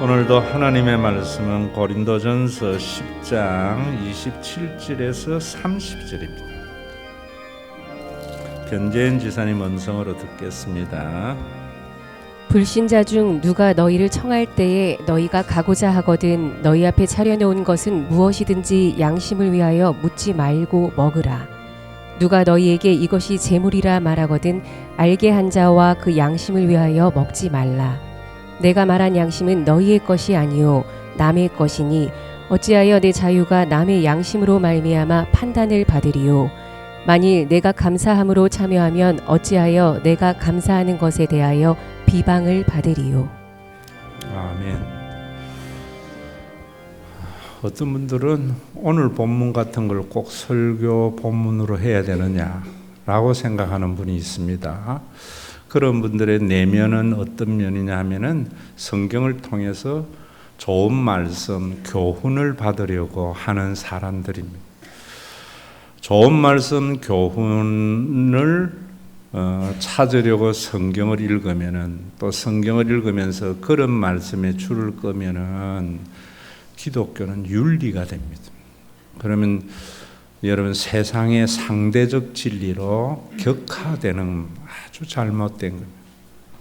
오늘도 하나님의 말씀은 고린도전서 10장 27절에서 30절입니다. 변재인 지사님 음성으로 듣겠습니다. 불신자 중 누가 너희를 청할 때에 너희가 가고자 하거든 너희 앞에 차려놓은 것은 무엇이든지 양심을 위하여 묻지 말고 먹으라. 누가 너희에게 이것이 재물이라 말하거든 알게 한 자와 그 양심을 위하여 먹지 말라. 내가 말한 양심은 너희의 것이 아니요 남의 것이니 어찌하여 내 자유가 남의 양심으로 말미암아 판단을 받으리요. 만일 내가 감사함으로 참여하면 어찌하여 내가 감사하는 것에 대하여 비방을 받으리요. 아멘. 어떤 분들은 오늘 본문 같은 걸 꼭 설교 본문으로 해야 되느냐라고 생각하는 분이 있습니다. 그런 분들의 내면은 어떤 면이냐 하면은 성경을 통해서 좋은 말씀, 교훈을 받으려고 하는 사람들입니다. 좋은 말씀, 교훈을 찾으려고 성경을 읽으면은 또 성경을 읽으면서 그런 말씀에 줄을 끄면은 기독교는 윤리가 됩니다. 그러면 여러분 세상의 상대적 진리로 격화되는 아주 잘못된 겁니다.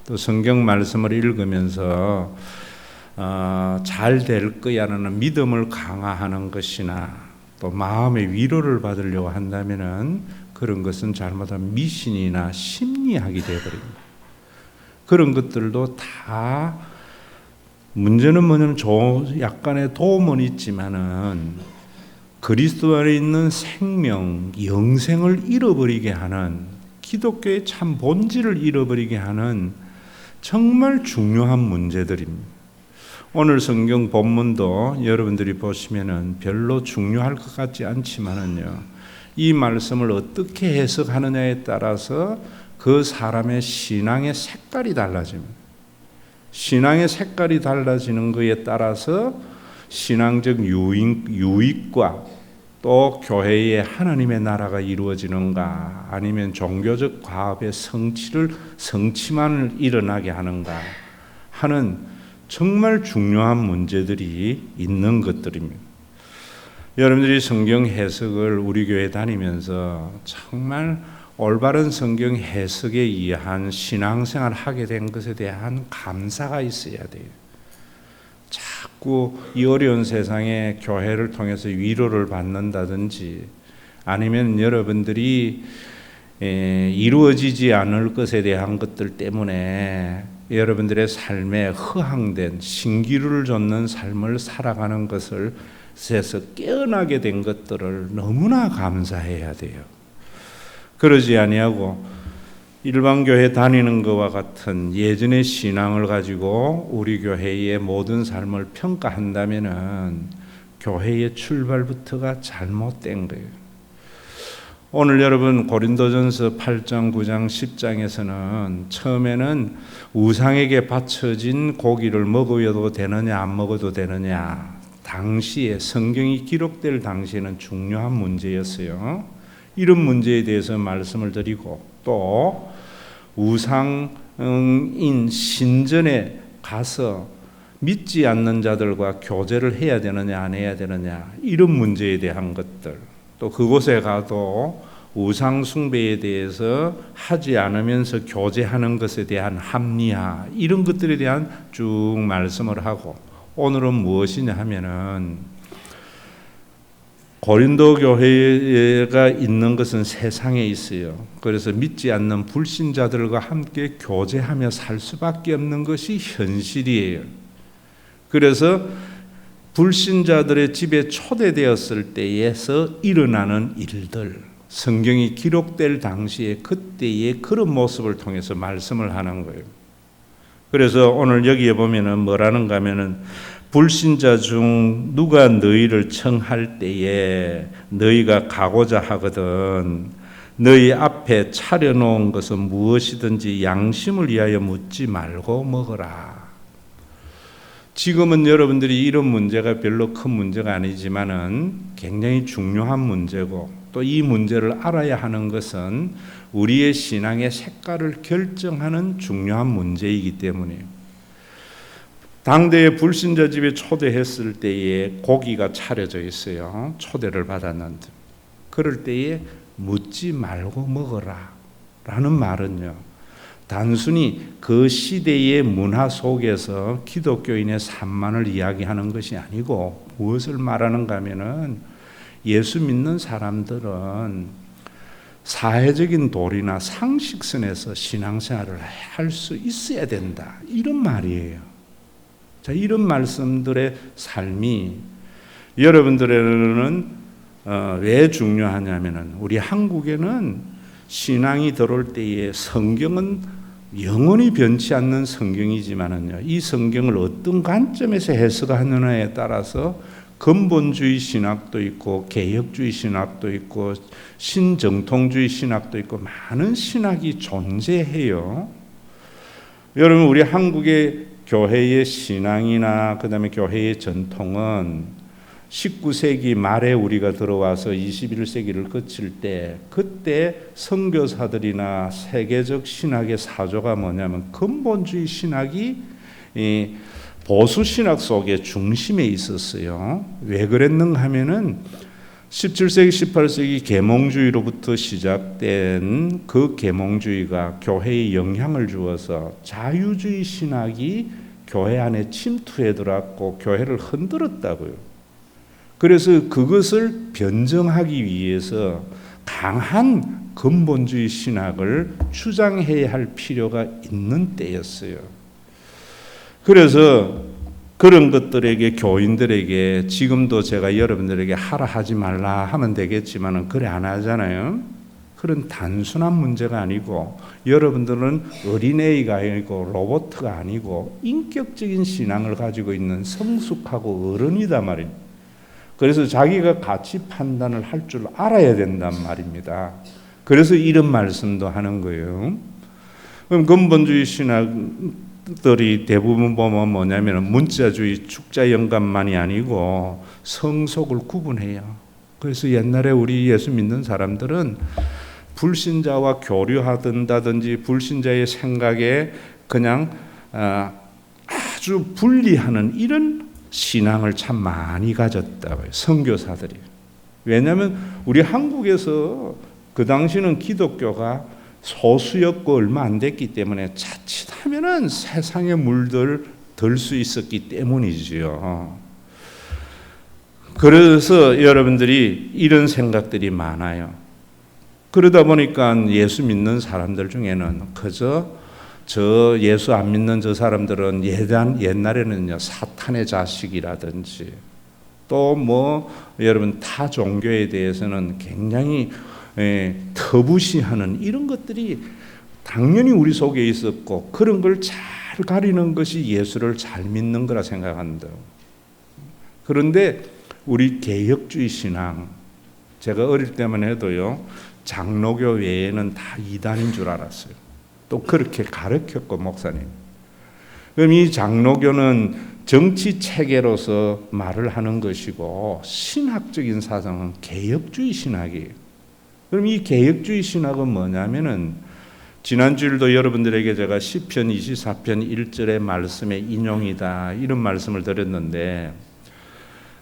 또 성경 말씀을 읽으면서 잘 될 거야라는 믿음을 강화하는 것이나 또 마음의 위로를 받으려고 한다면은 그런 것은 잘못한 미신이나 심리학이 되어버립니다. 그런 것들도 다 문제는 뭐냐면 약간의 도움은 있지만은 그리스도 안에 있는 생명, 영생을 잃어버리게 하는 기독교의 참 본질을 잃어버리게 하는 정말 중요한 문제들입니다. 오늘 성경 본문도 여러분들이 보시면은 별로 중요할 것 같지 않지만은요, 이 말씀을 어떻게 해석하느냐에 따라서 그 사람의 신앙의 색깔이 달라집니다. 신앙의 색깔이 달라지는 것에 따라서 신앙적 유익과 또 교회의 하나님의 나라가 이루어지는가 아니면 종교적 과업의 성취만 일어나게 하는가 하는 정말 중요한 문제들이 있는 것들입니다. 여러분들이 성경 해석을 우리 교회 다니면서 정말 올바른 성경 해석에 의한 신앙생활을 하게 된 것에 대한 감사가 있어야 돼요. 자꾸 이 어려운 세상에 교회를 통해서 위로를 받는다든지 아니면 여러분들이 이루어지지 않을 것에 대한 것들 때문에 여러분들의 삶에 허황된 신기루를 좇는 삶을 살아가는 것을 세서 깨어나게 된 것들을 너무나 감사해야 돼요. 그러지 아니하고 일반 교회 다니는 것과 같은 예전의 신앙을 가지고 우리 교회의 모든 삶을 평가한다면은 교회의 출발부터가 잘못된 거예요. 오늘 여러분 고린도전서 8장, 9장, 10장에서는 처음에는 우상에게 바쳐진 고기를 먹어도 되느냐 안 먹어도 되느냐 당시에 성경이 기록될 당시에는 중요한 문제였어요. 이런 문제에 대해서 말씀을 드리고 또 우상인 신전에 가서 믿지 않는 자들과 교제를 해야 되느냐 안 해야 되느냐 이런 문제에 대한 것들 또 그곳에 가도 우상 숭배에 대해서 하지 않으면서 교제하는 것에 대한 합리화 이런 것들에 대한 쭉 말씀을 하고 오늘은 무엇이냐 하면은 고린도 교회가 있는 것은 세상에 있어요. 그래서 믿지 않는 불신자들과 함께 교제하며 살 수밖에 없는 것이 현실이에요. 그래서 불신자들의 집에 초대되었을 때에서 일어나는 일들, 성경이 기록될 당시에 그때의 그런 모습을 통해서 말씀을 하는 거예요. 그래서 오늘 여기에 보면은 뭐라는가 하면은 불신자 중 누가 너희를 청할 때에 너희가 가고자 하거든 너희 앞에 차려놓은 것은 무엇이든지 양심을 위하여 묻지 말고 먹어라. 지금은 여러분들이 이런 문제가 별로 큰 문제가 아니지만은 굉장히 중요한 문제고 또 이 문제를 알아야 하는 것은 우리의 신앙의 색깔을 결정하는 중요한 문제이기 때문에 당대의 불신자 집에 초대했을 때에 고기가 차려져 있어요. 초대를 받았는데 그럴 때에 묻지 말고 먹어라 라는 말은요, 단순히 그 시대의 문화 속에서 기독교인의 산만을 이야기하는 것이 아니고 무엇을 말하는가 하면은 예수 믿는 사람들은 사회적인 도리나 상식선에서 신앙생활을 할 수 있어야 된다, 이런 말이에요. 자, 이런 말씀들의 삶이 여러분들에게는 왜 중요하냐면은 우리 한국에는 신앙이 들어올 때에 성경은 영원히 변치 않는 성경이지만은요, 이 성경을 어떤 관점에서 해석하느냐에 따라서 근본주의 신학도 있고 개혁주의 신학도 있고 신정통주의 신학도 있고 많은 신학이 존재해요. 여러분, 우리 한국의 교회의 신앙이나 그다음에 교회의 전통은 19세기 말에 우리가 들어와서 21세기를 거칠 때, 그때 선교사들이나 세계적 신학의 사조가 뭐냐면 근본주의 신학이 보수 신학 속에 중심에 있었어요. 왜 그랬는가 하면은 17세기, 18세기 계몽주의로부터 시작된 그 계몽주의가 교회에 영향을 주어서 자유주의 신학이 교회 안에 침투해 들어왔고 교회를 흔들었다고요. 그래서 그것을 변정하기 위해서 강한 근본주의 신학을 주장해야 할 필요가 있는 때였어요. 그래서 그런 것들에게, 교인들에게 지금도 제가 여러분들에게 하라 하지 말라 하면 되겠지만 그래 안 하잖아요. 그런 단순한 문제가 아니고 여러분들은 어린애가 아니고 로봇가 아니고 인격적인 신앙을 가지고 있는 성숙하고 어른이다 말입니다. 그래서 자기가 가치 판단을 할 줄 알아야 된단 말입니다. 그래서 이런 말씀도 하는 거예요. 그럼 근본주의 신학들이 대부분 보면 뭐냐면 문자주의, 축자 영감만이 아니고 성속을 구분해요. 그래서 옛날에 우리 예수 믿는 사람들은 불신자와 교류하든다든지 불신자의 생각에 그냥 아주 분리하는 이런 신앙을 참 많이 가졌다고요, 선교사들이. 왜냐하면 우리 한국에서 그 당시는 기독교가 소수였고 얼마 안 됐기 때문에 자칫하면은 세상에 물들 수 있었기 때문이지요. 그래서 여러분들이 이런 생각들이 많아요. 그러다 보니까 예수 믿는 사람들 중에는 그저 저 예수 안 믿는 저 사람들은 옛날에는요 사탄의 자식이라든지 또 뭐 여러분 타 종교에 대해서는 굉장히 터부시하는 이런 것들이 당연히 우리 속에 있었고 그런 걸 잘 가리는 것이 예수를 잘 믿는 거라 생각한다. 그런데 우리 개혁주의 신앙, 제가 어릴 때만 해도요 장로교 외에는 다 이단인 줄 알았어요. 또 그렇게 가르쳤고 목사님. 그럼 이 장로교는 정치 체계로서 말을 하는 것이고 신학적인 사상은 개혁주의 신학이에요. 그럼 이 개혁주의 신학은 뭐냐면은 지난주일도 여러분들에게 제가 시편 24편 1절의 말씀의 인용이다 이런 말씀을 드렸는데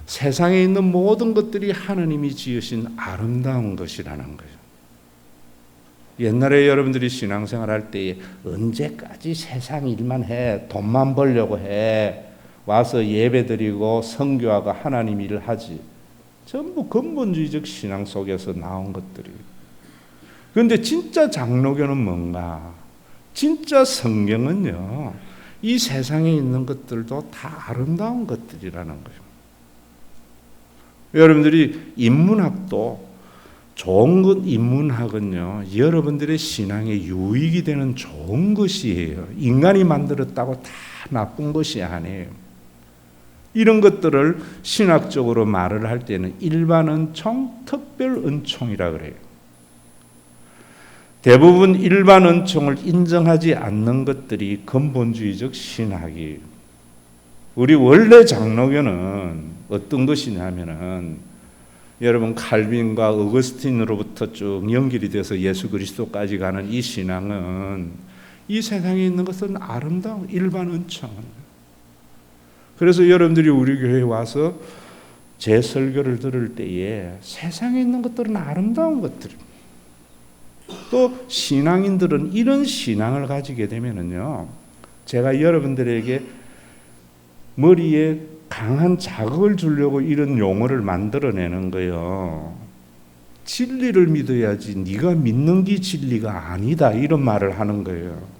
세상에 있는 모든 것들이 하나님이 지으신 아름다운 것이라는 거예요. 옛날에 여러분들이 신앙생활 할 때 언제까지 세상 일만 해, 돈만 벌려고 해, 와서 예배드리고 선교하고 하나님 일을 하지. 전부 근본주의적 신앙 속에서 나온 것들이. 그런데 진짜 장로교는 뭔가? 진짜 성경은요, 이 세상에 있는 것들도 다 아름다운 것들이라는 거예요. 여러분들이 인문학도 좋은 것, 인문학은요 여러분들의 신앙에 유익이 되는 좋은 것이에요. 인간이 만들었다고 다 나쁜 것이 아니에요. 이런 것들을 신학적으로 말을 할 때는 일반 은총, 특별 은총이라 그래요. 대부분 일반 은총을 인정하지 않는 것들이 근본주의적 신학이에요. 우리 원래 장로교는 어떤 것이냐면은 여러분 칼빈과 어거스틴으로부터 쭉 연결이 돼서 예수 그리스도까지 가는 이 신앙은 이 세상에 있는 것은 아름다운 일반 은총. 그래서 여러분들이 우리 교회에 와서 제 설교를 들을 때에 세상에 있는 것들은 아름다운 것들입니다. 또 신앙인들은 이런 신앙을 가지게 되면은요, 제가 여러분들에게 머리에 강한 자극을 주려고 이런 용어를 만들어내는 거예요. 진리를 믿어야지 네가 믿는 게 진리가 아니다, 이런 말을 하는 거예요.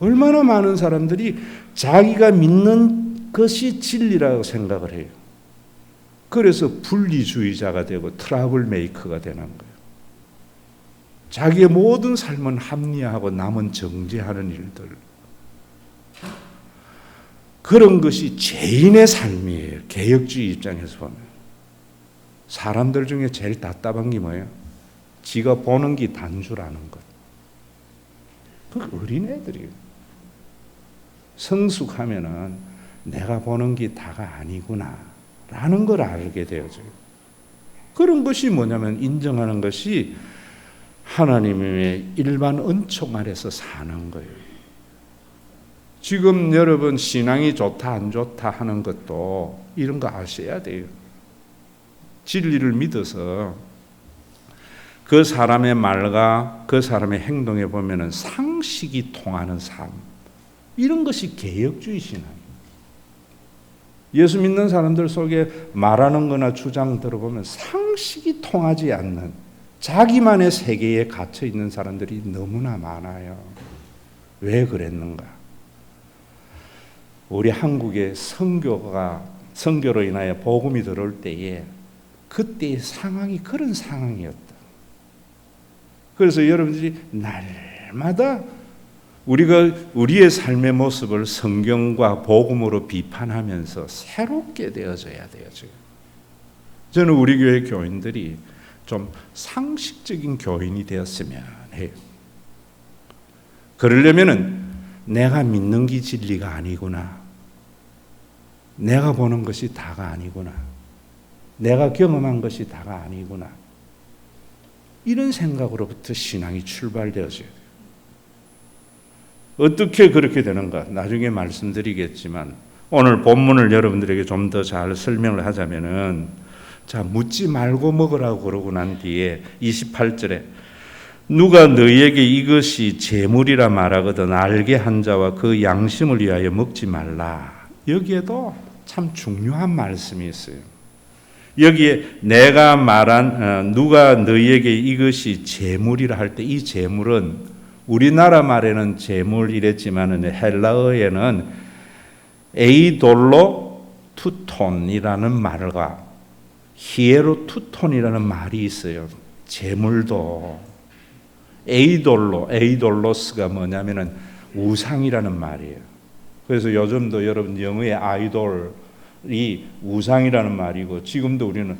얼마나 많은 사람들이 자기가 믿는 것이 진리라고 생각을 해요. 그래서 분리주의자가 되고 트러블 메이커가 되는 거예요. 자기의 모든 삶은 합리화하고 남은 정죄하는 일들. 그런 것이 죄인의 삶이에요. 개혁주의 입장에서 보면. 사람들 중에 제일 답답한 게 뭐예요? 지가 보는 게 단주라는 것. 그 어린애들이에요. 성숙하면은 내가 보는 게 다가 아니구나 라는 걸 알게 되어져요. 그런 것이 뭐냐면 인정하는 것이 하나님의 일반 은총 아래서 사는 거예요. 지금 여러분 신앙이 좋다 안 좋다 하는 것도 이런 거 아셔야 돼요. 진리를 믿어서 그 사람의 말과 그 사람의 행동에 보면은 상식이 통하는 삶, 이런 것이 개혁주의 신앙이에요. 예수 믿는 사람들 속에 말하는 거나 주장 들어보면 상식이 통하지 않는 자기만의 세계에 갇혀 있는 사람들이 너무나 많아요. 왜 그랬는가? 우리 한국의 선교로 인하여 복음이 들어올 때에 그때의 상황이 그런 상황이었다. 그래서 여러분들이 날마다 우리가 우리의 삶의 모습을 성경과 복음으로 비판하면서 새롭게 되어져야 돼요. 저는 우리 교회 교인들이 좀 상식적인 교인이 되었으면 해요. 그러려면은 내가 믿는 게 진리가 아니구나. 내가 보는 것이 다가 아니구나. 내가 경험한 것이 다가 아니구나. 이런 생각으로부터 신앙이 출발되어져요. 어떻게 그렇게 되는가? 나중에 말씀드리겠지만 오늘 본문을 여러분들에게 좀 더 잘 설명을 하자면은, 자, 묻지 말고 먹으라고 그러고 난 뒤에 28절에 누가 너희에게 이것이 재물이라 말하거든 알게 한 자와 그 양심을 위하여 먹지 말라. 여기에도 참 중요한 말씀이 있어요. 여기에 내가 말한 누가 너희에게 이것이 재물이라 할 때 이 재물은 우리나라 말에는 재물 이랬지만은 헬라어에는 에이돌로 투톤이라는 말과 히에로 투톤이라는 말이 있어요. 재물도 에이돌로스가 뭐냐면은 우상이라는 말이에요. 그래서 요즘도 여러분 영어의 아이돌이 우상이라는 말이고, 지금도 우리는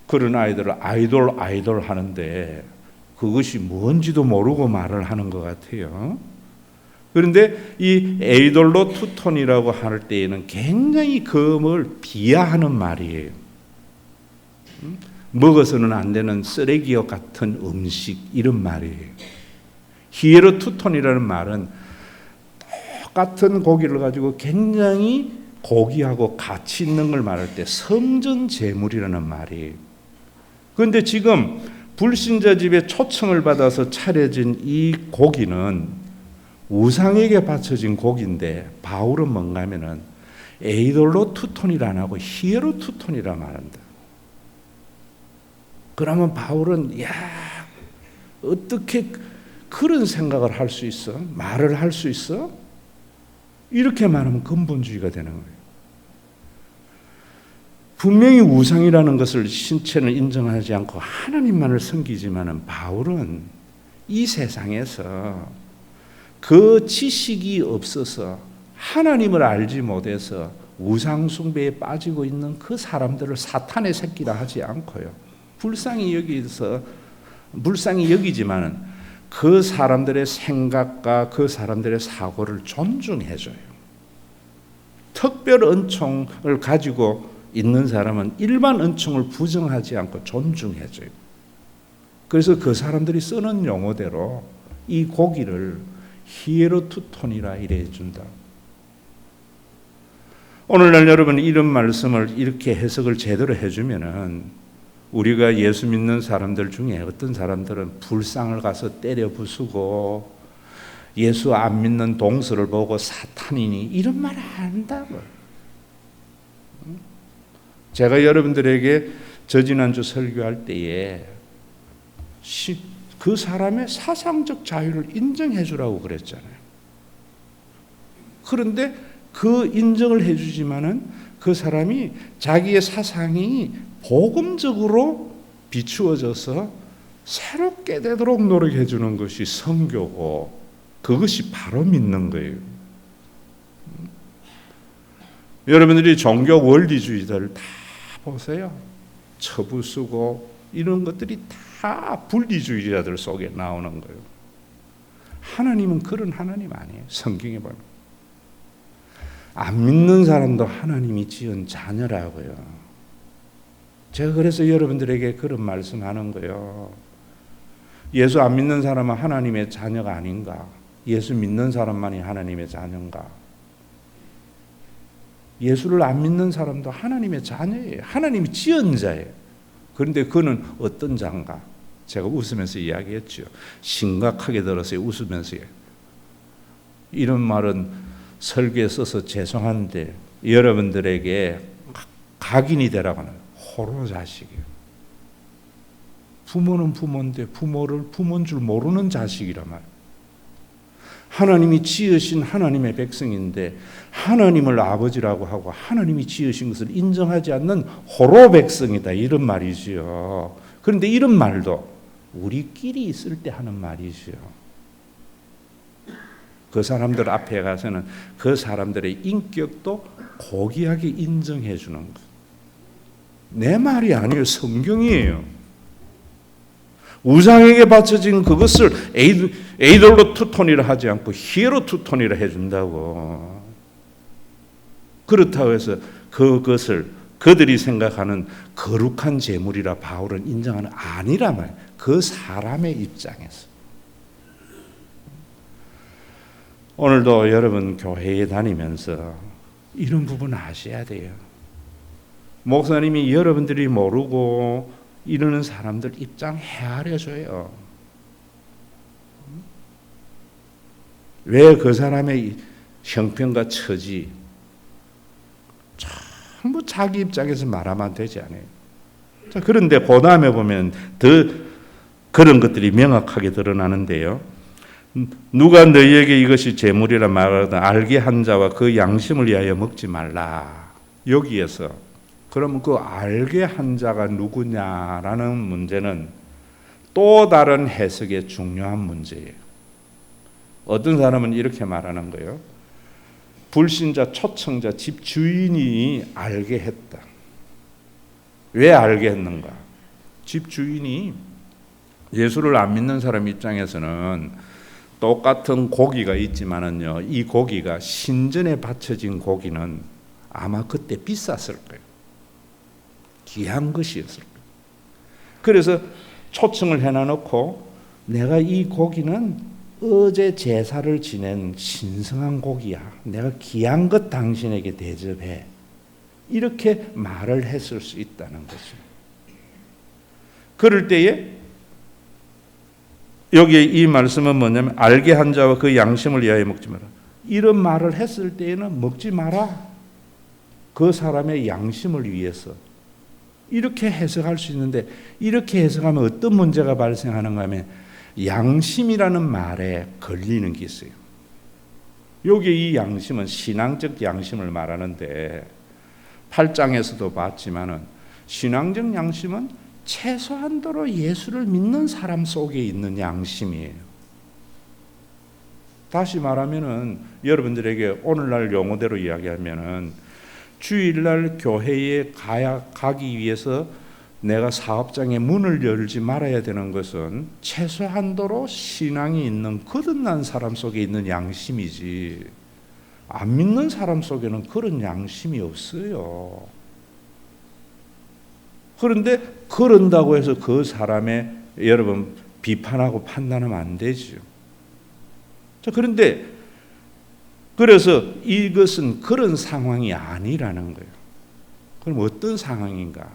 그런 아이들을 아이돌 하는데 그것이 뭔지도 모르고 말을 하는 것 같아요. 그런데 이 에이돌로 투톤이라고 할 때에는 굉장히 그걸 비하하는 말이에요. 먹어서는 안 되는 쓰레기와 같은 음식, 이런 말이에요. 히에로 투톤이라는 말은 똑같은 고기를 가지고 굉장히 고귀하고 가치 있는 걸 말할 때 성전 제물이라는 말이에요. 그런데 지금 불신자 집에 초청을 받아서 차려진 이 고기는 우상에게 바쳐진 고기인데, 바울은 뭔가 하면은 에이돌로 투톤이라 안 하고 히에로 투톤이라 말한다. 그러면 바울은 어떻게 그런 생각을 할 수 있어? 말을 할 수 있어? 이렇게 말하면 근본주의가 되는 거예요. 분명히 우상이라는 것을 신체는 인정하지 않고 하나님만을 섬기지만은 바울은 이 세상에서 그 지식이 없어서 하나님을 알지 못해서 우상 숭배에 빠지고 있는 그 사람들을 사탄의 새끼라 하지 않고요. 불쌍히 여기지만은 그 사람들의 생각과 그 사람들의 사고를 존중해줘요. 특별 은총을 가지고 있는 사람은 일반 은총을 부정하지 않고 존중해줘요. 그래서 그 사람들이 쓰는 용어대로 이 고기를 히에로투톤이라 이래 준다. 오늘날 여러분 이런 말씀을 이렇게 해석을 제대로 해주면은 우리가 예수 믿는 사람들 중에 어떤 사람들은 불상을 가서 때려 부수고 예수 안 믿는 동서를 보고 사탄이니 이런 말 안 한다고. 제가 여러분들에게 저지난주 설교할 때에 그 사람의 사상적 자유를 인정해 주라고 그랬잖아요. 그런데 그 인정을 해주지만은 그 사람이 자기의 사상이 복음적으로 비추어져서 새롭게 되도록 노력해 주는 것이 선교고 그것이 바로 믿는 거예요. 여러분들이 종교 원리주의자를 다 보세요. 처부 쓰고 이런 것들이 다 분리주의자들 속에 나오는 거예요. 하나님은 그런 하나님 아니에요. 성경에 보면 안 믿는 사람도 하나님이 지은 자녀라고요. 제가 그래서 여러분들에게 그런 말씀하는 거예요. 예수 안 믿는 사람은 하나님의 자녀가 아닌가? 예수 믿는 사람만이 하나님의 자녀인가? 예수를 안 믿는 사람도 하나님의 자녀예요. 하나님이 지은 자예요. 그런데 그는 어떤 자인가? 제가 웃으면서 이야기했죠. 심각하게 들었어요. 웃으면서요. 이런 말은 설교에 써서 죄송한데 여러분들에게 각인이 되라고 하는 호로 자식이에요. 부모는 부모인데 부모를 부모인 줄 모르는 자식이란 말이에요. 하나님이 지으신 하나님의 백성인데 하나님을 아버지라고 하고 하나님이 지으신 것을 인정하지 않는 호로 백성이다 이런 말이지요. 그런데 이런 말도 우리끼리 있을 때 하는 말이지요. 그 사람들 앞에 가서는 그 사람들의 인격도 고귀하게 인정해 주는 것. 내 말이 아니에요. 성경이에요. 우상에게 바쳐진 그것을 에이돌로 투톤이라 하지 않고 히에로 투톤이라 해준다고. 그렇다고 해서 그것을 그들이 생각하는 거룩한 제물이라 바울은 인정하는 아니란 말이에요. 그 사람의 입장에서. 오늘도 여러분 교회에 다니면서 이런 부분 아셔야 돼요. 목사님이 여러분들이 모르고 이러는 사람들 입장 헤아려줘요. 왜 그 사람의 형편과 처지 전부 자기 입장에서 말하면 되지 않아요. 자, 그런데 그 다음에 보면 더 그런 것들이 명확하게 드러나는데요. 누가 너희에게 이것이 재물이라 말하거든 알게 한 자와 그 양심을 위하여 먹지 말라. 여기에서 그러면 그 알게 한 자가 누구냐라는 문제는 또 다른 해석의 중요한 문제예요. 어떤 사람은 이렇게 말하는 거예요. 불신자, 초청자, 집 주인이 알게 했다. 왜 알게 했는가? 집 주인이 예수를 안 믿는 사람 입장에서는 똑같은 고기가 있지만은요, 이 고기가 신전에 바쳐진 고기는 아마 그때 비쌌을 거예요. 귀한 것이었을 거예요. 그래서 초청을 해놔놓고 내가 이 고기는 어제 제사를 지낸 신성한 고기야. 내가 귀한 것 당신에게 대접해. 이렇게 말을 했을 수 있다는 것이죠. 그럴 때에 여기에 이 말씀은 뭐냐면 알게 한 자와 그 양심을 위하여 먹지 마라. 이런 말을 했을 때에는 먹지 마라. 그 사람의 양심을 위해서. 이렇게 해석할 수 있는데 이렇게 해석하면 어떤 문제가 발생하는가 하면 양심이라는 말에 걸리는 게 있어요. 여기 이 양심은 신앙적 양심을 말하는데 8장에서도 봤지만은 신앙적 양심은 최소한도로 예수를 믿는 사람 속에 있는 양심이에요. 다시 말하면은 여러분들에게 오늘날 용어대로 이야기하면은 주일날 교회에 가기 위해서 내가 사업장의 문을 열지 말아야 되는 것은 최소한도로 신앙이 있는 거듭난 사람 속에 있는 양심이지 안 믿는 사람 속에는 그런 양심이 없어요. 그런데 그런다고 해서 그 사람의 여러분 비판하고 판단하면 안 되죠. 자, 그런데 그래서 이것은 그런 상황이 아니라는 거예요. 그럼 어떤 상황인가?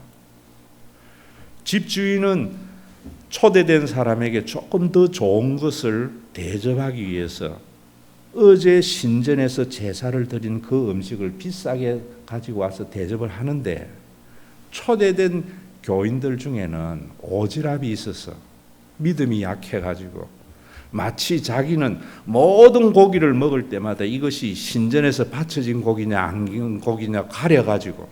집주인은 초대된 사람에게 조금 더 좋은 것을 대접하기 위해서 어제 신전에서 제사를 드린 그 음식을 비싸게 가지고 와서 대접을 하는데, 초대된 교인들 중에는 오지랖이 있어서 믿음이 약해가지고 마치 자기는 모든 고기를 먹을 때마다 이것이 신전에서 바쳐진 고기냐 안 고기냐 가려가지고,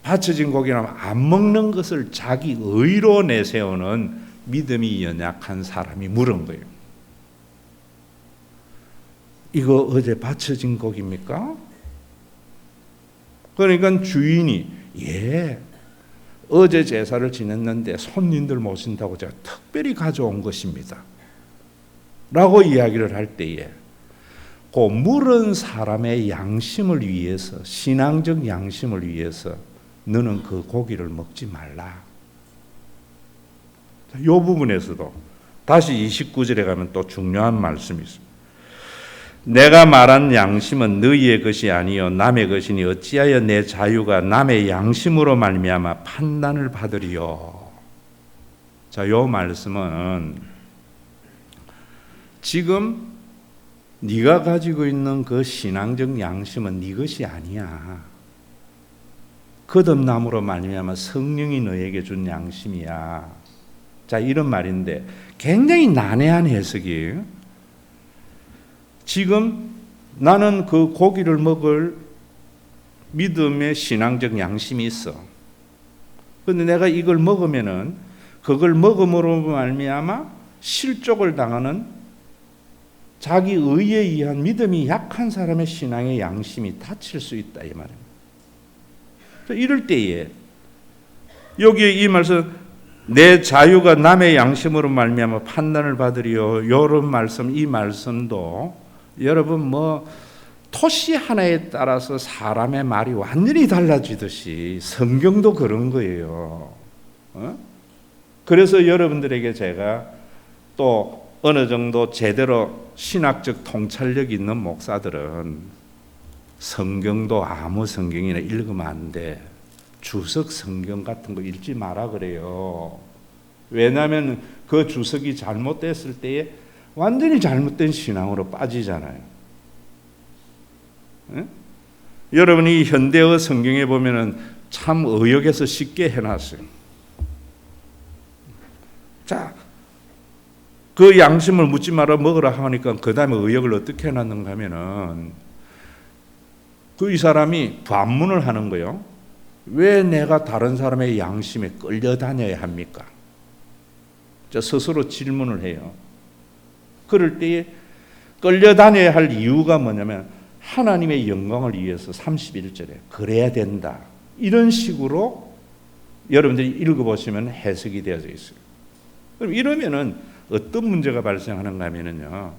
바쳐진 고기라면 안 먹는 것을 자기 의로 내세우는 믿음이 연약한 사람이 물은 거예요. 이거 어제 바쳐진 고기입니까? 그러니까 주인이 예, 어제 제사를 지냈는데 손님들 모신다고 제가 특별히 가져온 것입니다 라고 이야기를 할 때에, 그 물은 사람의 양심을 위해서, 신앙적 양심을 위해서 너는 그 고기를 먹지 말라. 이 부분에서도 다시 29절에 가면 또 중요한 말씀이 있습니다. 내가 말한 양심은 너희의 것이 아니요 남의 것이니 어찌하여 내 자유가 남의 양심으로 말미암아 판단을 받으리요. 자, 요 말씀은 지금 네가 가지고 있는 그 신앙적 양심은 네 것이 아니야. 거듭남으로 말미암아 성령이 너에게 준 양심이야. 자, 이런 말인데 굉장히 난해한 해석이에요. 지금 나는 그 고기를 먹을 믿음의 신앙적 양심이 있어. 그런데 내가 이걸 먹으면은 그걸 먹음으로 말미암아 실족을 당하는 자기 의에 의한 믿음이 약한 사람의 신앙의 양심이 다칠 수 있다 이 말입니다. 이럴 때에 여기에 이 말씀 내 자유가 남의 양심으로 말미암아 판단을 받으리요. 이런 말씀, 이 말씀도 여러분 뭐 토시 하나에 따라서 사람의 말이 완전히 달라지듯이 성경도 그런 거예요. 그래서 여러분들에게 제가 또 어느 정도 제대로 신학적 통찰력 있는 목사들은 성경도 아무 성경이나 읽으면 안 돼. 주석 성경 같은 거 읽지 마라 그래요. 왜냐하면 그 주석이 잘못됐을 때에 완전히 잘못된 신앙으로 빠지잖아요. 여러분이 현대어 성경에 보면은 참 의역에서 쉽게 해놨어요. 자, 그 양심을 묻지 마라 먹으라 하니까 그 다음에 의역을 어떻게 해놨는가 하면은 그 이 사람이 반문을 하는 거예요. 왜 내가 다른 사람의 양심에 끌려다녀야 합니까? 저 스스로 질문을 해요. 그럴 때에 끌려다녀야 할 이유가 뭐냐면 하나님의 영광을 위해서 31절에 그래야 된다. 이런 식으로 여러분들이 읽어보시면 해석이 되어져 있어요. 그럼 이러면은 어떤 문제가 발생하는가 하면요.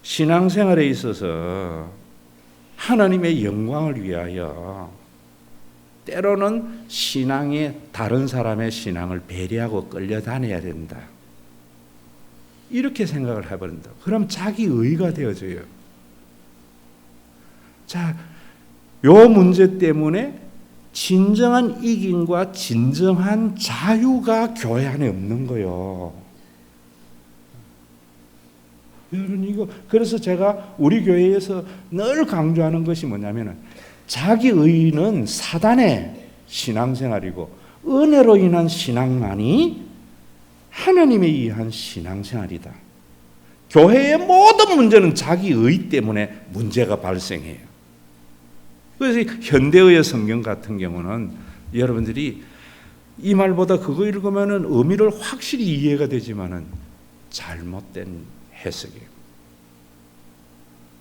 신앙생활에 있어서 하나님의 영광을 위하여 때로는 신앙에 다른 사람의 신앙을 배려하고 끌려다녀야 된다. 이렇게 생각을 해버린다. 그럼 자기 의가 되어져요. 자, 요 문제 때문에 진정한 이김과 진정한 자유가 교회 안에 없는 거예요. 여러분 이거 그래서 제가 우리 교회에서 늘 강조하는 것이 뭐냐면은 자기 의는 사단의 신앙생활이고 은혜로 인한 신앙만이 하나님에 의한 신앙생활이다. 교회의 모든 문제는 자기 의 때문에 문제가 발생해요. 그래서 현대의 성경 같은 경우는 여러분들이 이 말보다 그거 읽으면은 의미를 확실히 이해가 되지만은 잘못된 해석이에요.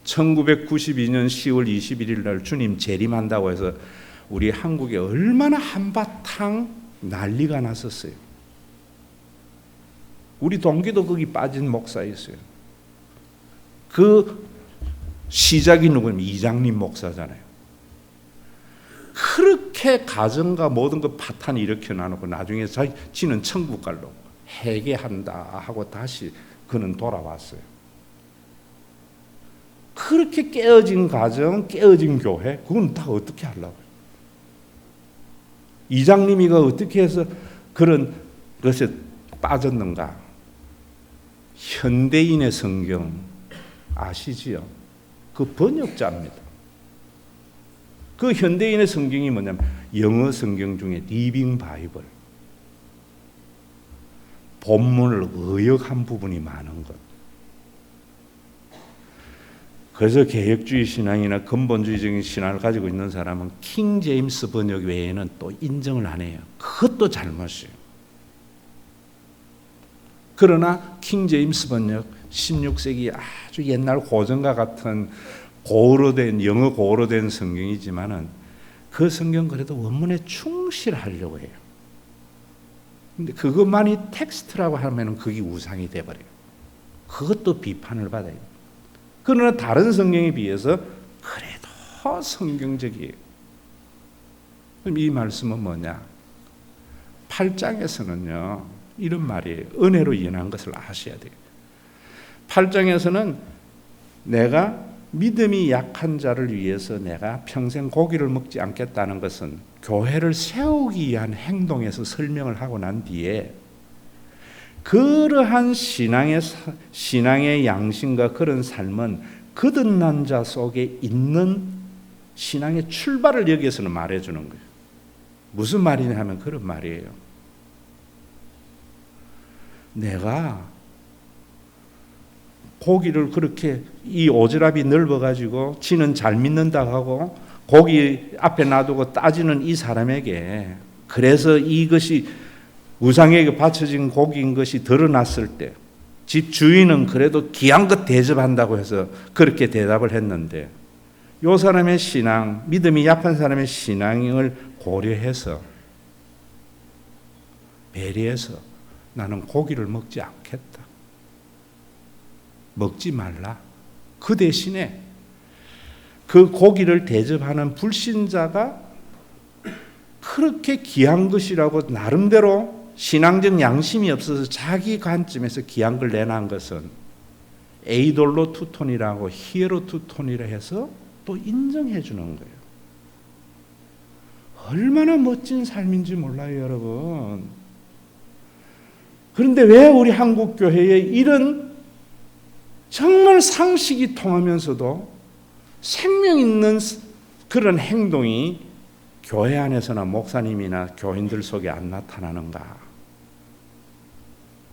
1992년 10월 21일 날 주님 재림한다고 해서 우리 한국에 얼마나 한바탕 난리가 났었어요. 우리 동기도 거기 빠진 목사 있어요. 그 시작이 누구냐면 이장님 목사잖아요. 그렇게 가정과 모든 것 파탄 일으켜 놔놓고 나중에 지는 천국 갈로 회개한다 하고 다시 그는 돌아왔어요. 그렇게 깨어진 가정, 깨어진 교회, 그건 다 어떻게 하려고요? 이장님이가 어떻게 해서 그런 것에 빠졌는가? 현대인의 성경 아시지요? 그 번역자입니다. 그 현대인의 성경이 뭐냐면 영어 성경 중에 리빙 바이블, 본문을 의역한 부분이 많은 것. 그래서 개혁주의 신앙이나 근본주의적인 신앙을 가지고 있는 사람은 킹 제임스 번역 외에는 또 인정을 안 해요. 그것도 잘못이에요. 그러나 킹 제임스 번역 16세기 아주 옛날 고전과 같은 고어로 된 영어 고어로 된 성경이지만은 그 성경 그래도 원문에 충실하려고 해요. 근데 그것만이 텍스트라고 하면은 그게 우상이 돼 버려요. 그것도 비판을 받아요. 그러나 다른 성경에 비해서 그래도 성경적이에요. 그럼 이 말씀은 뭐냐? 8장에서는요 이런 말이에요. 은혜로 인한 것을 아셔야 돼요. 8장에서는 내가 믿음이 약한 자를 위해서 내가 평생 고기를 먹지 않겠다는 것은 교회를 세우기 위한 행동에서 설명을 하고 난 뒤에 그러한 신앙의 양심과 그런 삶은 거듭난 자 속에 있는 신앙의 출발을 여기에서는 말해주는 거예요. 무슨 말이냐 하면 그런 말이에요. 내가 고기를 그렇게 이 오지랖이 넓어가지고 지는 잘 믿는다 하고 고기 앞에 놔두고 따지는 이 사람에게 그래서 이것이 우상에게 바쳐진 고기인 것이 드러났을 때 집 주인은 그래도 귀한 것 대접한다고 해서 그렇게 대답을 했는데 이 사람의 신앙, 믿음이 약한 사람의 신앙을 고려해서 배려해서 나는 고기를 먹지 않겠다. 먹지 말라. 그 대신에 그 고기를 대접하는 불신자가 그렇게 귀한 것이라고 나름대로 신앙적 양심이 없어서 자기 관점에서 귀한 걸 내놓은 것은 에이돌로 투톤이라고 히에로 투톤이라 해서 또 인정해 주는 거예요. 얼마나 멋진 삶인지 몰라요, 여러분. 그런데 왜 우리 한국 교회에 이런 정말 상식이 통하면서도 생명 있는 그런 행동이 교회 안에서나 목사님이나 교인들 속에 안 나타나는가?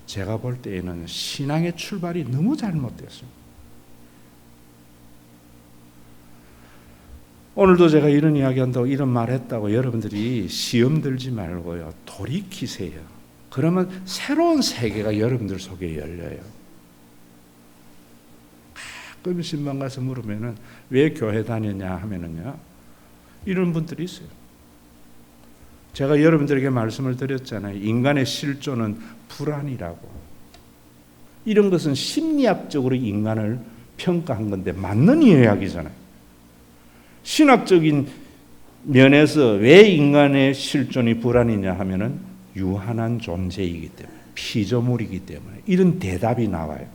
제가 볼 때에는 신앙의 출발이 너무 잘못됐어요. 오늘도 제가 이런 이야기한다고 이런 말 했다고 여러분들이 시험 들지 말고요. 돌이키세요. 그러면 새로운 세계가 여러분들 속에 열려요. 가끔 신방 가서 물으면은 왜 교회 다녔냐 하면은요. 이런 분들이 있어요. 제가 여러분들에게 말씀을 드렸잖아요. 인간의 실존은 불안이라고. 이런 것은 심리학적으로 인간을 평가한 건데 맞는 이야기잖아요. 신학적인 면에서 왜 인간의 실존이 불안이냐 하면은 유한한 존재이기 때문에, 피조물이기 때문에 이런 대답이 나와요.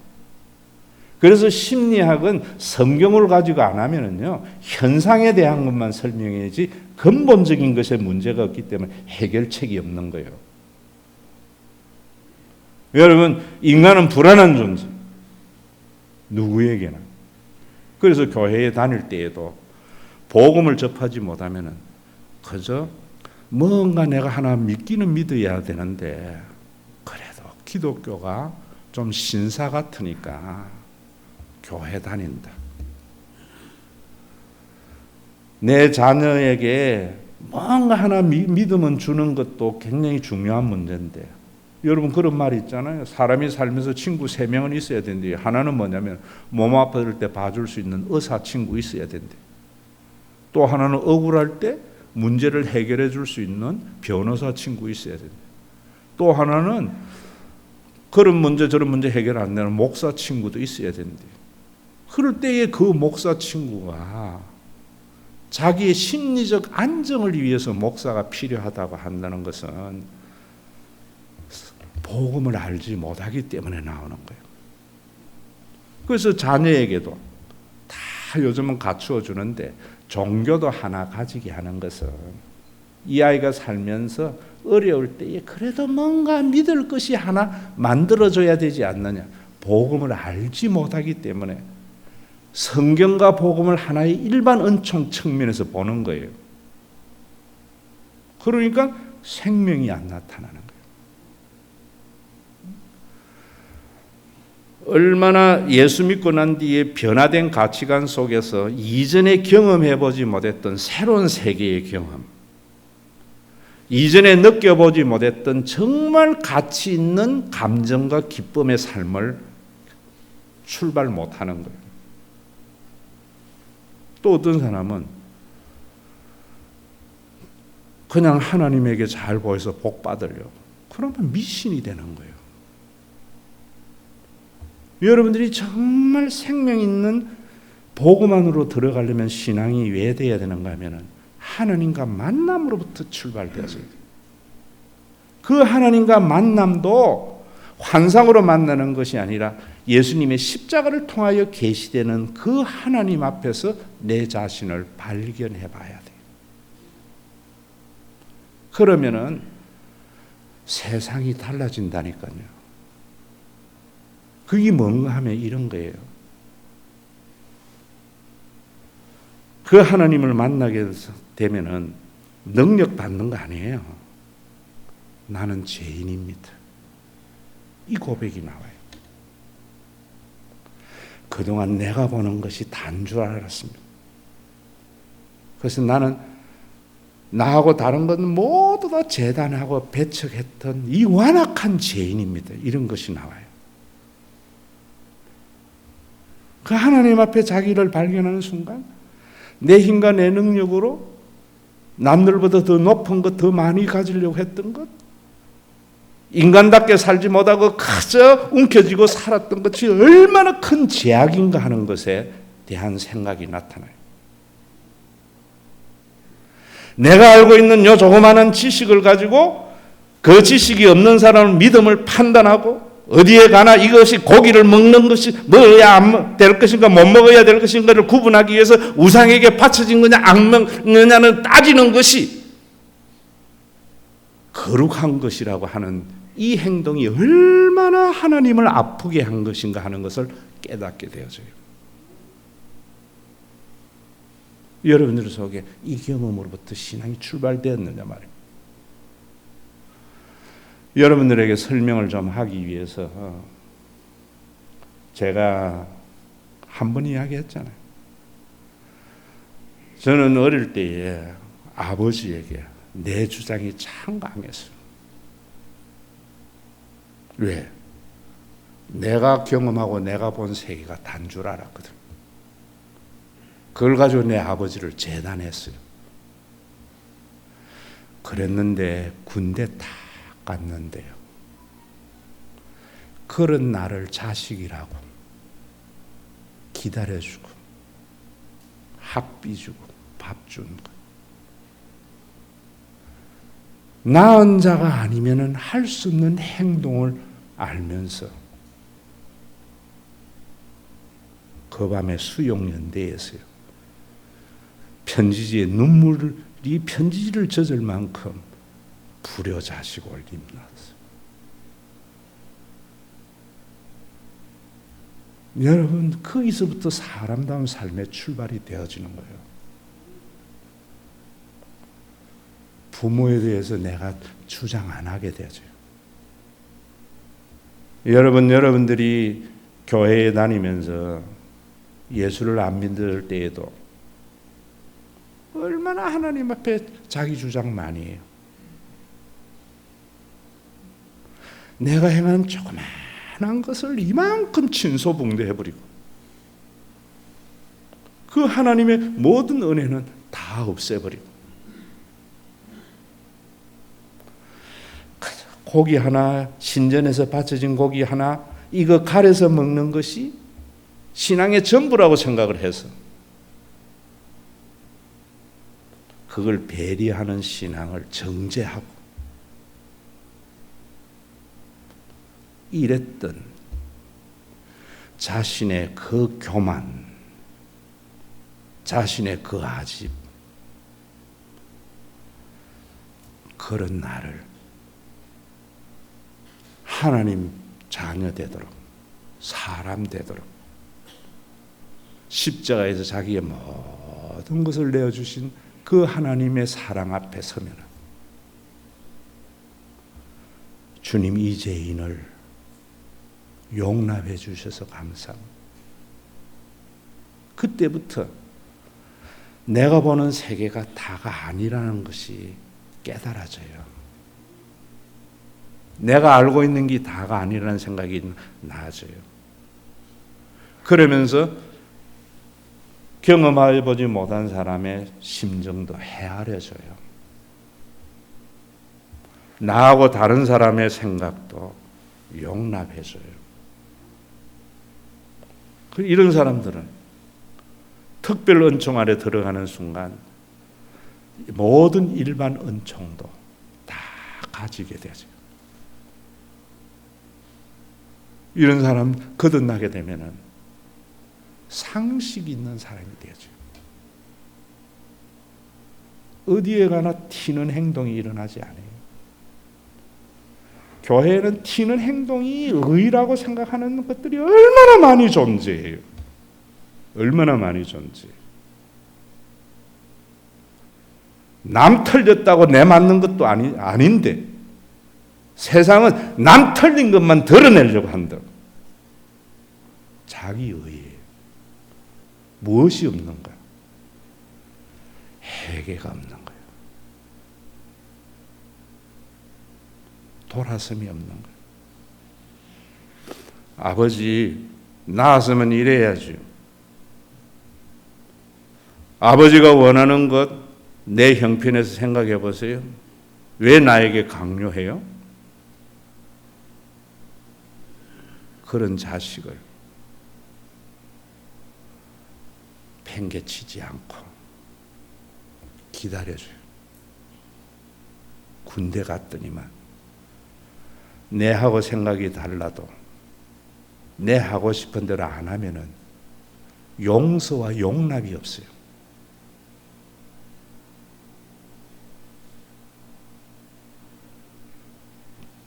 그래서 심리학은 성경을 가지고 안 하면은요 현상에 대한 것만 설명해야지 근본적인 것에 문제가 없기 때문에 해결책이 없는 거예요. 여러분, 인간은 불안한 존재. 누구에게나. 그래서 교회에 다닐 때에도 복음을 접하지 못하면은 그저 뭔가 내가 하나 믿기는 믿어야 되는데 그래도 기독교가 좀 신사 같으니까 교회 다닌다. 내 자녀에게 뭔가 하나 믿음은 주는 것도 굉장히 중요한 문제인데 여러분 그런 말이 있잖아요. 사람이 살면서 친구 3명은 있어야 된대. 하나는 뭐냐면 몸 아플 때 봐줄 수 있는 의사 친구 있어야 된대. 또 하나는 억울할 때 문제를 해결해 줄 수 있는 변호사 친구 있어야 된대. 또 하나는 그런 문제 저런 문제 해결 안 되는 목사 친구도 있어야 된대. 그럴 때에 그 목사 친구가 자기의 심리적 안정을 위해서 목사가 필요하다고 한다는 것은 복음을 알지 못하기 때문에 나오는 거예요. 그래서 자녀에게도 다 요즘은 갖추어 주는데 종교도 하나 가지게 하는 것은 이 아이가 살면서 어려울 때에 그래도 뭔가 믿을 것이 하나 만들어줘야 되지 않느냐. 복음을 알지 못하기 때문에 성경과 복음을 하나의 일반 은총 측면에서 보는 거예요. 그러니까 생명이 안 나타나는 거예요. 얼마나 예수 믿고 난 뒤에 변화된 가치관 속에서 이전에 경험해보지 못했던 새로운 세계의 경험, 이전에 느껴보지 못했던 정말 가치 있는 감정과 기쁨의 삶을 출발 못하는 거예요. 또 어떤 사람은 그냥 하나님에게 잘 보여서 복 받으려고, 그러면 미신이 되는 거예요. 여러분들이 정말 생명 있는 복음 안으로 들어가려면 신앙이 왜 돼야 되는가 하면은 하나님과 만남으로부터 출발되어져야 돼요. 그 하나님과 만남도 환상으로 만나는 것이 아니라 예수님의 십자가를 통하여 계시되는 그 하나님 앞에서 내 자신을 발견해 봐야 돼요. 그러면은 세상이 달라진다니까요. 그게 뭔가 하면 이런 거예요. 그 하나님을 만나게 되면은 능력 받는 거 아니에요. 나는 죄인입니다. 이 고백이 나와요. 그동안 내가 보는 것이 다인 줄 알았습니다. 그래서 나는 나하고 다른 건 모두 다 재단하고 배척했던 이 완악한 죄인입니다. 이런 것이 나와요. 그 하나님 앞에 자기를 발견하는 순간 내 힘과 내 능력으로 남들보다 더 높은 것, 더 많이 가지려고 했던 것, 인간답게 살지 못하고 그저 움켜쥐고 살았던 것이 얼마나 큰 죄악인가 하는 것에 대한 생각이 나타나요. 내가 알고 있는 요 조그마한 지식을 가지고 그 지식이 없는 사람을 믿음을 판단하고 어디에 가나 이것이 고기를 먹는 것이 먹어야 될 것인가 못 먹어야 될 것인가를 구분하기 위해서 우상에게 바쳐진 거냐 안 먹느냐는 따지는 것이 거룩한 것이라고 하는 이 행동이 얼마나 하나님을 아프게 한 것인가 하는 것을 깨닫게 되어져요. 여러분들 속에 이 경험으로부터 신앙이 출발되었느냐 말이에요. 여러분들에게 설명을 좀 하기 위해서 제가 한 번 이야기했잖아요. 저는 어릴 때에 아버지에게 내 주장이 참 강했어요. 왜? 내가 경험하고 내가 본 세계가 단 줄 알았거든. 그걸 가지고 내 아버지를 재단했어요. 그랬는데 군대 딱 갔는데요. 그런 나를 자식이라고 기다려주고 학비 주고 밥 주는 거. 낳은 자가 아니면은 할 수 없는 행동을 알면서 그 밤에 수용연대에서요. 편지지에 눈물이 편지지를 젖을 만큼 불효자식을 입났어요. 여러분, 거기서부터 사람다운 삶의 출발이 되어지는 거예요. 부모에 대해서 내가 주장 안 하게 되어져요. 여러분들이 교회에 다니면서 예수를 안 믿을 때에도 얼마나 하나님 앞에 자기 주장 많이 해요. 내가 행한 조그마한 것을 이만큼 진소붕대해버리고 그 하나님의 모든 은혜는 다 없애버리고 고기 하나, 신전에서 바쳐진 고기 하나, 이거 갈아서 먹는 것이 신앙의 전부라고 생각을 해서 그걸 배려하는 신앙을 정죄하고 이랬던 자신의 그 교만, 자신의 그 아집, 그런 나를 하나님 자녀 되도록, 사람 되도록, 십자가에서 자기의 모든 것을 내어주신 그 하나님의 사랑 앞에 서면 주님 이 죄인을 용납해 주셔서 감사합니다. 그때부터 내가 보는 세계가 다가 아니라는 것이 깨달아져요. 내가 알고 있는 게 다가 아니라는 생각이 나아져요. 그러면서 경험해보지 못한 사람의 심정도 헤아려져요. 나하고 다른 사람의 생각도 용납해줘요. 이런 사람들은 특별 은총 아래 들어가는 순간 모든 일반 은총도 다 가지게 되죠. 이런 사람 거듭나게 되면은 상식 있는 사람이 되죠. 어디에 가나 튀는 행동이 일어나지 않아요. 교회에는 튀는 행동이 의라고 생각하는 것들이 얼마나 많이 존재해요. 얼마나 많이 존재해요. 남 틀렸다고 내 맞는 것도 아닌데 세상은 남 틀린 것만 드러내려고 한다. 자기 의에 무엇이 없는가? 회개가 없는 거예요. 돌아섬이 없는 거예요. 아버지, 나았으면 이래야죠. 아버지가 원하는 것 내 형편에서 생각해 보세요. 왜 나에게 강요해요? 그런 자식을 팽개치지 않고 기다려줘요. 군대 갔더니만 내하고 생각이 달라도 내 하고 싶은 대로 안 하면은 용서와 용납이 없어요.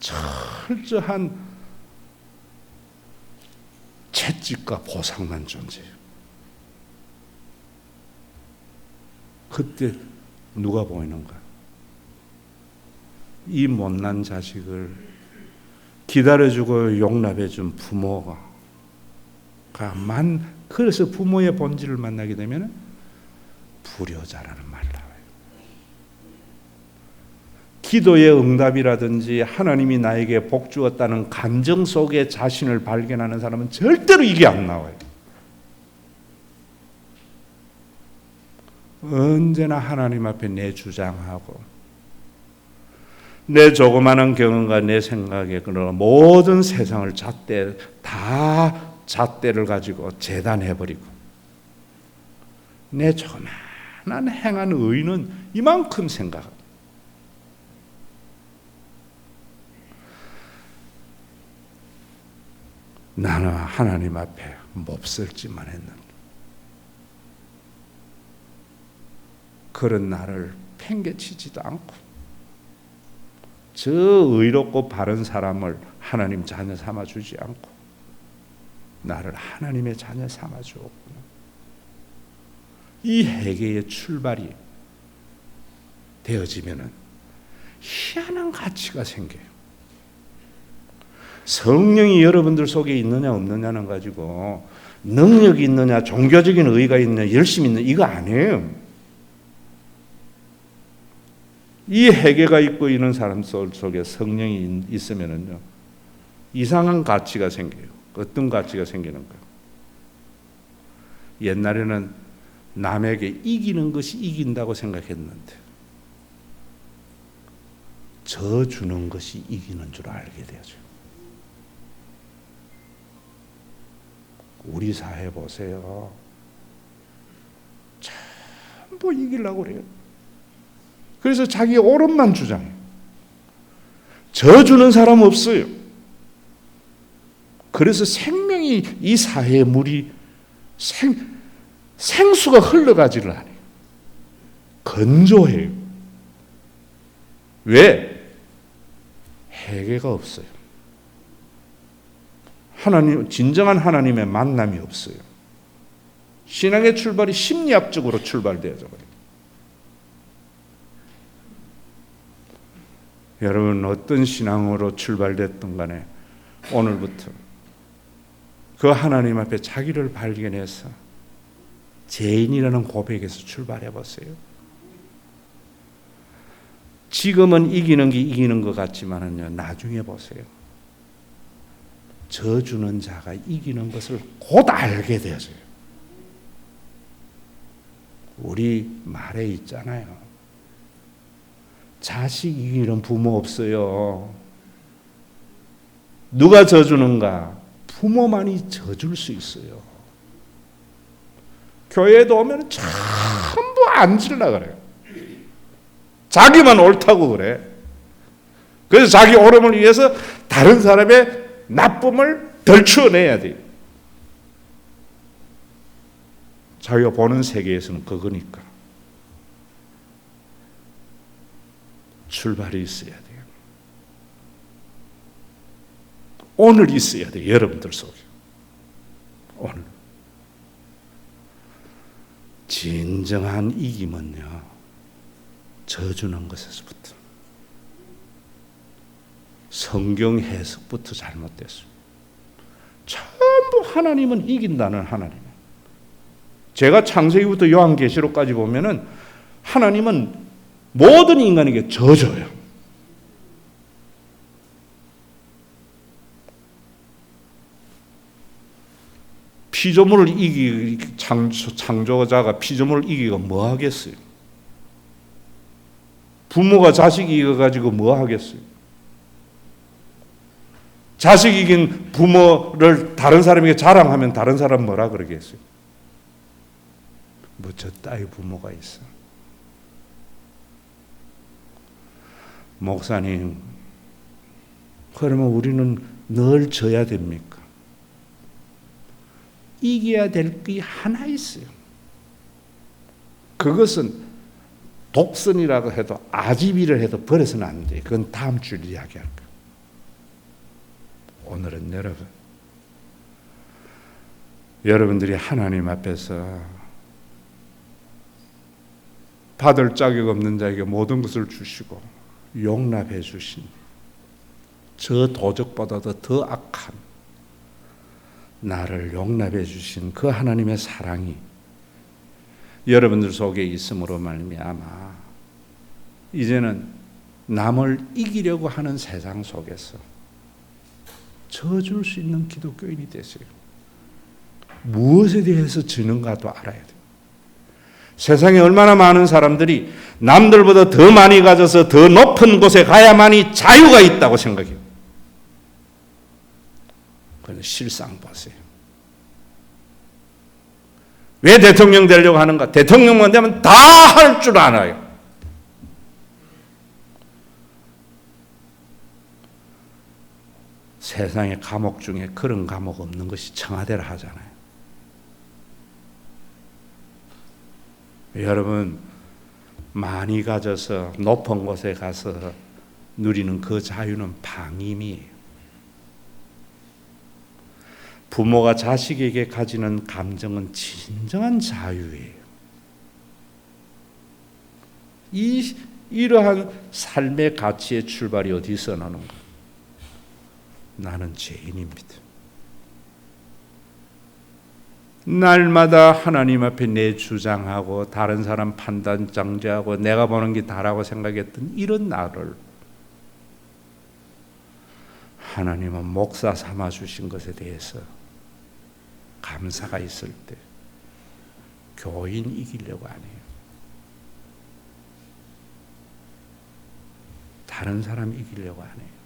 철저한 채찍과 보상만 존재해요. 그때 누가 보이는가? 이 못난 자식을 기다려주고 용납해준 부모가 그래서 부모의 본질을 만나게 되면 불효자라는 말이 나와요. 기도의 응답이라든지 하나님이 나에게 복 주었다는 감정 속에 자신을 발견하는 사람은 절대로 이게 안 나와요. 언제나 하나님 앞에 내 주장하고 내 조그마한 경험과 내 생각에 그런 모든 세상을 잣대를 가지고 재단해버리고 내 조그마한 행한 의는 이만큼 생각합니다. 나는 하나님 앞에 몹쓸지만 했는데 그런 나를 팽개치지도 않고 저 의롭고 바른 사람을 하나님 자녀 삼아주지 않고 나를 하나님의 자녀 삼아주었구나. 이 회개의 출발이 되어지면은 희한한 가치가 생겨요. 성령이 여러분들 속에 있느냐 없느냐는 가지고 능력이 있느냐 종교적인 의의가 있느냐 열심히 있느냐 이거 아니에요. 이 회개가 있고 있는 사람 속에 성령이 있으면은요 이상한 가치가 생겨요. 어떤 가치가 생기는 거예요? 옛날에는 남에게 이기는 것이 이긴다고 생각했는데 저 주는 것이 이기는 줄 알게 되죠. 우리 사회 보세요. 전부 이기려고 그래요. 그래서 자기 옳음만 주장해요. 저 주는 사람 없어요. 그래서 생명이 이 사회의 물이 생수가 흘러가지를 않아요. 건조해요. 왜? 해계가 없어요. 하나님, 진정한 하나님의 만남이 없어요. 신앙의 출발이 심리학적으로 출발되어져 버려요. 여러분 어떤 신앙으로 출발됐든 간에 오늘부터 그 하나님 앞에 자기를 발견해서 죄인이라는 고백에서 출발해 보세요. 지금은 이기는 게 이기는 것 같지만은요, 나중에 보세요. 져주는 자가 이기는 것을 곧 알게 되어져요. 우리 말에 있잖아요. 자식 이기는 부모 없어요. 누가 져주는가? 부모만이 져줄 수 있어요. 교회에도 오면 전부 앉으려고 그래요. 자기만 옳다고 그래. 그래서 자기 옳음을 위해서 다른 사람의 나쁨을 덜추어내야 돼요. 자기가 보는 세계에서는 그거니까. 출발이 있어야 돼요. 오늘 있어야 돼요. 여러분들 속에. 오늘. 진정한 이김은요, 져주는 것에서부터. 성경 해석부터 잘못됐어요. 전부 하나님은 이긴다는 하나님. 제가 창세기부터 요한계시록까지 보면은 하나님은 모든 인간에게 져줘요. 피조물을 창조자가 피조물을 이기고 뭐 하겠어요? 부모가 자식 이겨가지고 뭐 하겠어요? 자식 이긴 부모를 다른 사람에게 자랑하면 다른 사람 뭐라 그러겠어요? 뭐 저 따위 부모가 있어. 목사님, 그러면 우리는 늘 져야 됩니까? 이겨야 될 게 하나 있어요. 그것은 독선이라고 해도 아집이를 해도 버려서는 안 돼요. 그건 다음 주에 이야기할 거예요. 오늘은 여러분들이 하나님 앞에서 받을 자격 없는 자에게 모든 것을 주시고 용납해 주신 저 도적보다도 더 악한 나를 용납해 주신 그 하나님의 사랑이 여러분들 속에 있음으로 말미암아 이제는 남을 이기려고 하는 세상 속에서 져줄 수 있는 기독교인이 되세요. 무엇에 대해서 지는가도 알아야 돼요. 세상에 얼마나 많은 사람들이 남들보다 더 많이 가져서 더 높은 곳에 가야만이 자유가 있다고 생각해요. 그런데 실상 보세요. 왜 대통령 되려고 하는가? 대통령만 되면 다 할 줄 알아요. 세상의 감옥 중에 그런 감옥 없는 것이 청와대라 하잖아요. 여러분, 많이 가져서 높은 곳에 가서 누리는 그 자유는 방임이에요. 부모가 자식에게 가지는 감정은 진정한 자유예요. 이러한 삶의 가치의 출발이 어디서 나는가? 나는 죄인입니다. 날마다 하나님 앞에 내 주장하고 다른 사람 판단 정죄하고 내가 보는 게 다라고 생각했던 이런 나를 하나님은 목사 삼아 주신 것에 대해서 감사가 있을 때 교인 이기려고 안 해요. 다른 사람 이기려고 안 해요.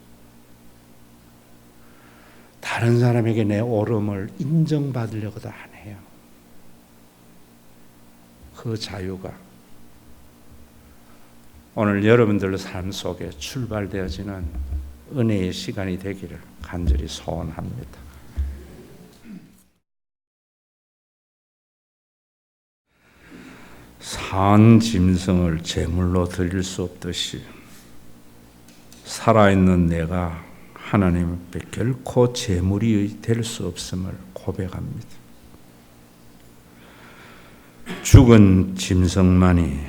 다른 사람에게 내 옳음을 인정받으려고도 안 해요. 그 자유가 오늘 여러분들 삶 속에 출발되어지는 은혜의 시간이 되기를 간절히 소원합니다. 산 짐승을 제물로 드릴 수 없듯이 살아있는 내가 하나님 앞에 결코 제물이 될 수 없음을 고백합니다. 죽은 짐승만이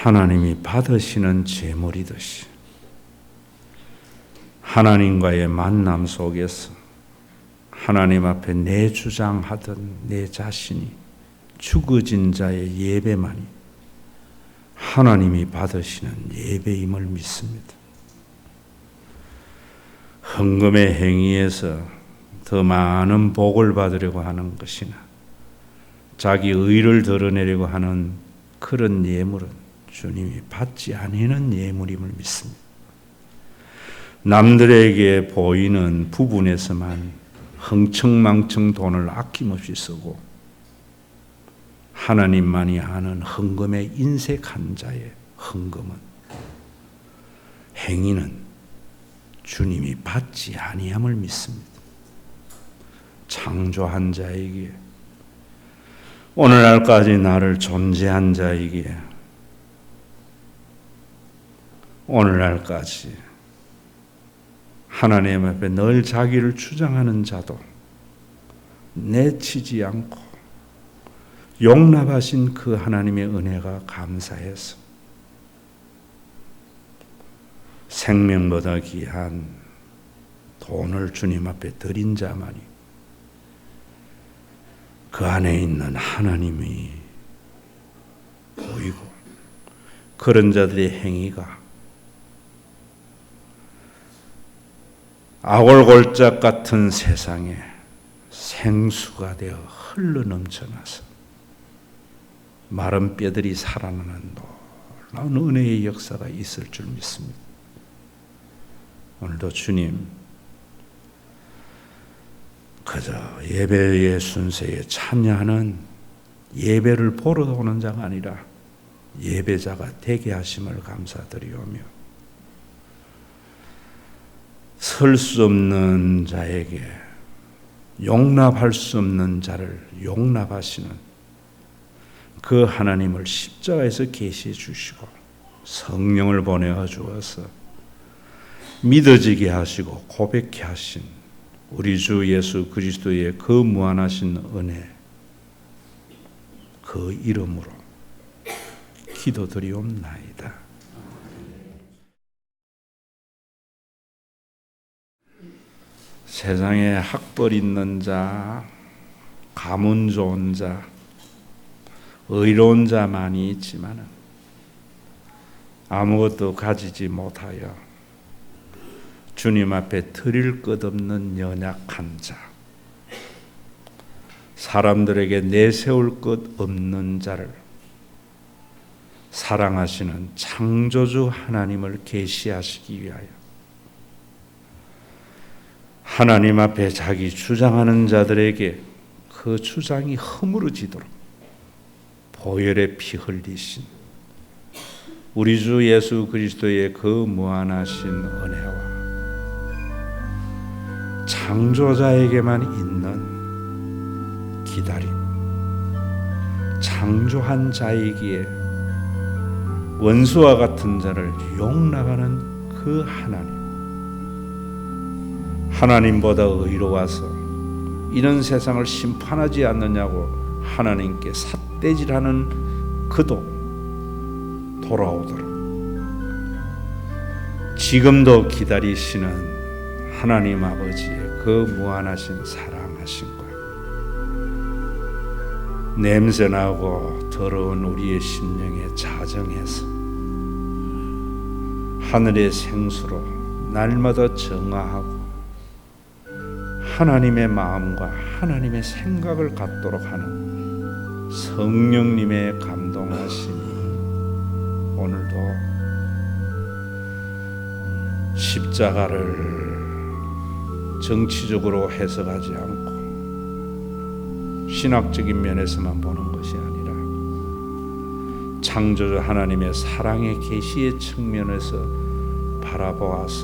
하나님이 받으시는 제물이듯이 하나님과의 만남 속에서 하나님 앞에 내주장하던 내 자신이 죽어진 자의 예배만이 하나님이 받으시는 예배임을 믿습니다. 헌금의 행위에서 더 많은 복을 받으려고 하는 것이나 자기 의를 드러내려고 하는 그런 예물은 주님이 받지 아니하는 예물임을 믿습니다. 남들에게 보이는 부분에서만 흥청망청 돈을 아낌없이 쓰고 하나님만이 아는 헌금에 인색한 자의 헌금은 행위는 주님이 받지 아니함을 믿습니다. 창조한 자에게 오늘날까지 나를 존재한 자에게 오늘날까지 하나님 앞에 늘 자기를 주장하는 자도 내치지 않고 용납하신 그 하나님의 은혜가 감사해서 생명보다 귀한 돈을 주님 앞에 드린 자만이 그 안에 있는 하나님이 보이고 그런 자들의 행위가 아골골짝 같은 세상에 생수가 되어 흘러넘쳐나서 마른 뼈들이 살아나는 놀라운 은혜의 역사가 있을 줄 믿습니다. 오늘도 주님 그저 예배의 순서에 참여하는 예배를 보러 오는 자가 아니라 예배자가 되게 하심을 감사드리오며 설 수 없는 자에게 용납할 수 없는 자를 용납하시는 그 하나님을 십자가에서 계시해 주시고 성령을 보내어 주어서 믿어지게 하시고 고백케 하신 우리 주 예수 그리스도의 그 무한하신 은혜 그 이름으로 기도드리옵나이다. 세상에 학벌 있는 자, 가문 좋은 자, 의로운 자 많이 있지만 아무것도 가지지 못하여 주님 앞에 드릴 것 없는 연약한 자, 사람들에게 내세울 것 없는 자를 사랑하시는 창조주 하나님을 계시하시기 위하여 하나님 앞에 자기 주장하는 자들에게 그 주장이 허물어지도록 보혈의 피 흘리신 우리 주 예수 그리스도의 그 무한하신 은혜와 창조자에게만 있는 기다림, 창조한 자이기에 원수와 같은 자를 용납하는 그 하나님보다 의로워서 이런 세상을 심판하지 않느냐고 하나님께 삿대질하는 그도 돌아오도록 지금도 기다리시는 하나님 아버지의 그 무한하신 사랑하심과 냄새나고 더러운 우리의 심령의 자정에서 하늘의 생수로 날마다 정화하고 하나님의 마음과 하나님의 생각을 갖도록 하는 성령님의 감동하심이 오늘도 십자가를 정치적으로 해석하지 않고 신학적인 면에서만 보는 것이 아니라 창조주 하나님의 사랑의 계시의 측면에서 바라보아서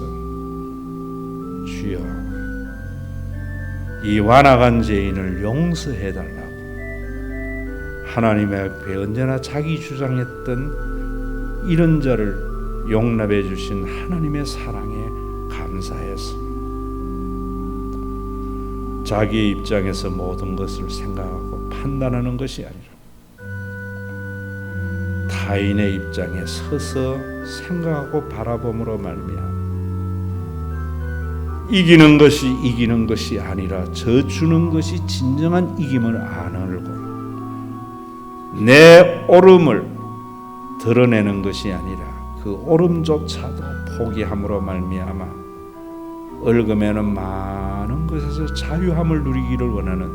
주여 이 완악한 죄인을 용서해달라고 하나님 앞에 언제나 자기 주장했던 이런 자를 용납해 주신 하나님의 사랑에 감사해서 자기의 입장에서 모든 것을 생각하고 판단하는 것이 아니라 타인의 입장에 서서 생각하고 바라봄으로 말미암아 이기는 것이 아니라 져주는 것이 진정한 이김을 아는고 내 옳음을 드러내는 것이 아니라 그 옳음조차도 포기함으로 말미암아 얽음에는 많은 것에서 자유함을 누리기를 원하는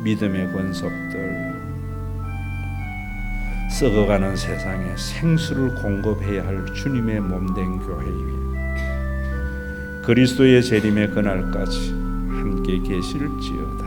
믿음의 권속들, 썩어가는 세상에 생수를 공급해야 할 주님의 몸된 교회 위에 그리스도의 재림의 그날까지 함께 계실지어다.